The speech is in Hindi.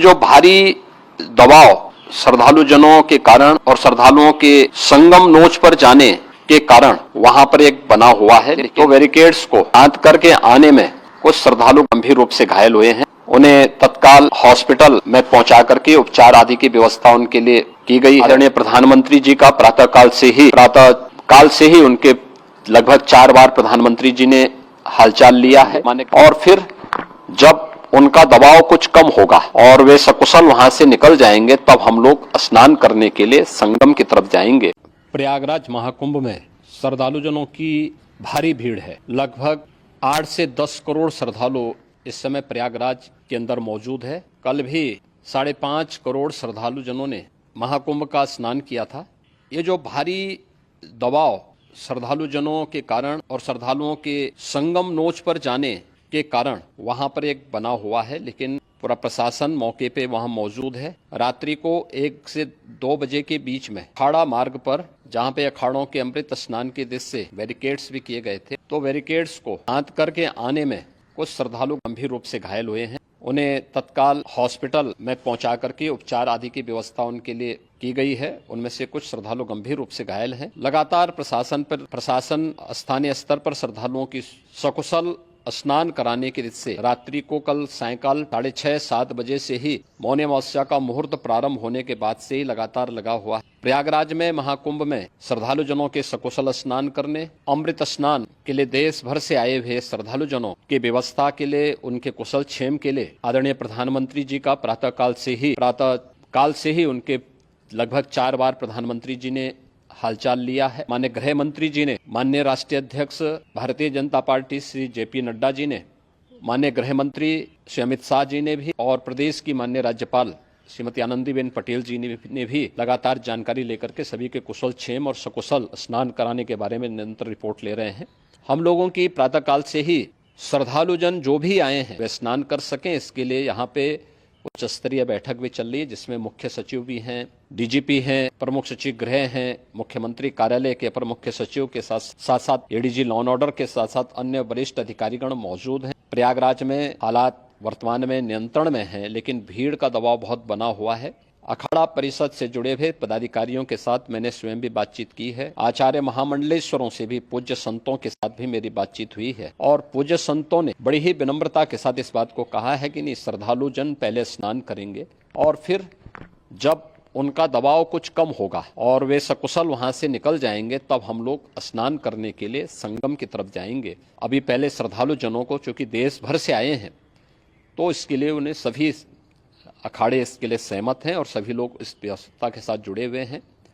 जो भारी दबाव श्रद्धालु जनों के कारण और श्रद्धालुओं के संगम नोच पर जाने के कारण वहां पर एक बना हुआ है, तो बैरिकेड्स को बांध करके आने में कुछ श्रद्धालु गंभीर रूप से घायल हुए हैं। उन्हें तत्काल हॉस्पिटल में पहुंचा करके उपचार आदि की व्यवस्था उनके लिए की गई है। आदरणीय प्रधानमंत्री जी का प्रातःकाल से ही उनके लगभग 4 बार प्रधानमंत्री जी ने हालचाल लिया है और फिर जब उनका दबाव कुछ कम होगा और वे सकुशल वहां से निकल जाएंगे तब हम लोग स्नान करने के लिए संगम की तरफ जाएंगे। प्रयागराज महाकुंभ में श्रद्धालुजनों की भारी भीड़ है। लगभग 8 से 10 करोड़ श्रद्धालु इस समय प्रयागराज के अंदर मौजूद है। कल भी 5.5 करोड़ श्रद्धालुजनों ने महाकुंभ का स्नान किया था। ये जो भारी दबाव श्रद्धालुजनों के कारण और श्रद्धालुओं के संगम नोच पर जाने के कारण वहां पर एक बना हुआ है, लेकिन पूरा प्रशासन मौके पे वहां मौजूद है। रात्रि को 1 से 2 बजे के बीच में अखाड़ा मार्ग पर, जहां पे अखाड़ों के अमृत स्नान के दृश्य से बैरिकेड्स भी किए गए थे, तो बैरिकेड्स को बांध करके आने में कुछ श्रद्धालु गंभीर रूप से घायल हुए हैं। उन्हें तत्काल हॉस्पिटल में पहुंचा करके उपचार आदि की व्यवस्था उनके लिए की गई है। उनमें से कुछ श्रद्धालु गंभीर रूप से घायल हैं। लगातार प्रशासन स्थानीय स्तर पर श्रद्धालुओं की सकुशल स्नान कराने के दृष्टि से रात्रि को कल सायंकाल 6:30-7 बजे से ही मौन अमावस्या का मुहूर्त प्रारंभ होने के बाद से ही लगातार लगा हुआ है। प्रयागराज में महाकुंभ में श्रद्धालु जनों के सकुशल स्नान करने, अमृत स्नान के लिए देश भर से आए हुए श्रद्धालु जनों की व्यवस्था के लिए, उनके कुशल क्षेम के लिए आदरणीय प्रधानमंत्री जी का प्रातःकाल से ही उनके लगभग 4 बार प्रधानमंत्री जी ने हालचाल लिया है। माननीय गृह मंत्री जी ने, माननीय राष्ट्रीय अध्यक्ष भारतीय जनता पार्टी श्री JP नड्डा जी ने, माननीय गृह मंत्री श्री अमित शाह जी ने भी और प्रदेश की माननीय राज्यपाल श्रीमती आनंदीबेन पटेल जी ने भी लगातार जानकारी लेकर के सभी के कुशल क्षेम और सकुशल स्नान कराने के बारे में निरंतर रिपोर्ट ले रहे हैं। हम लोगों की प्रातःकाल से ही श्रद्धालुजन जो भी आए हैं वे स्नान कर सकें, इसके लिए यहाँ पे उच्च स्तरीय बैठक भी चल रही है, जिसमें मुख्य सचिव भी हैं, DGP हैं, प्रमुख सचिव गृह हैं, मुख्यमंत्री कार्यालय के अपर मुख्य सचिव के साथ ADG लॉ एंड ऑर्डर के साथ साथ अन्य वरिष्ठ अधिकारीगण मौजूद हैं। प्रयागराज में हालात वर्तमान में नियंत्रण में हैं, लेकिन भीड़ का दबाव बहुत बना हुआ है। अखाड़ा परिषद से जुड़े हुए पदाधिकारियों के साथ मैंने स्वयं भी बातचीत की है। आचार्य महामंडलेश्वरों से भी, पूज्य संतों के साथ भी मेरी बातचीत हुई है और पूज्य संतों ने बड़ी ही विनम्रता के साथ इस बात को कहा है कि नहीं, श्रद्धालु जन पहले स्नान करेंगे और फिर जब उनका दबाव कुछ कम होगा और वे सकुशल वहां से निकल जाएंगे तब हम लोग स्नान करने के लिए संगम की तरफ जाएंगे। अभी पहले श्रद्धालु जनों को, चूंकि देश भर से आए हैं, तो इसके लिए उन्हें सभी अखाड़े इसके लिए सहमत हैं और सभी लोग इस व्यवस्था के साथ जुड़े हुए हैं।